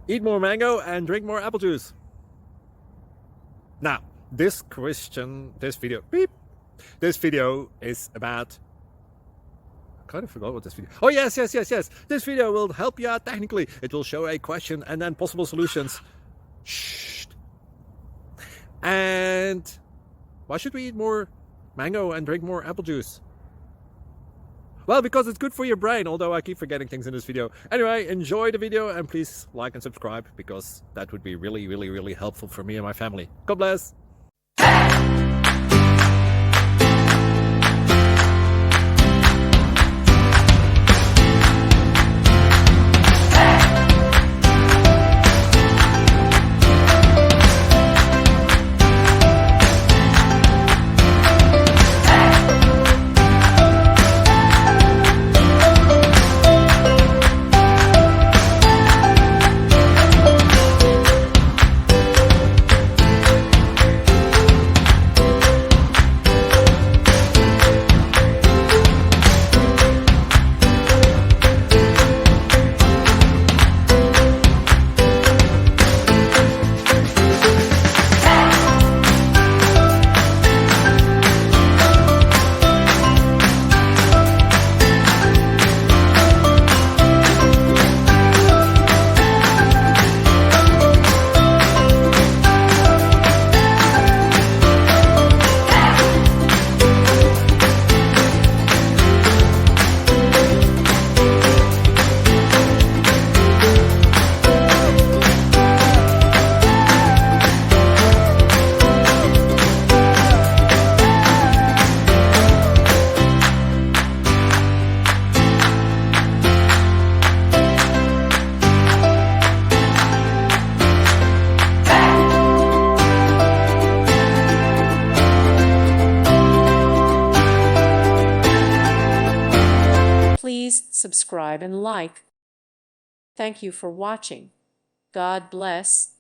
Eat more mango and drink more apple juice. Now, this video is about, I kind of forgot what this video. Oh, yes. This video will help you out technically. It will show a question and then possible solutions. Shh. And why should we eat more mango and drink more apple juice? Well, because it's good for your brain, although I keep forgetting things in this video. Anyway, enjoy the video and please like and subscribe, because that would be really helpful for me and my family. God bless. Please subscribe and like. Thank you for watching. God bless.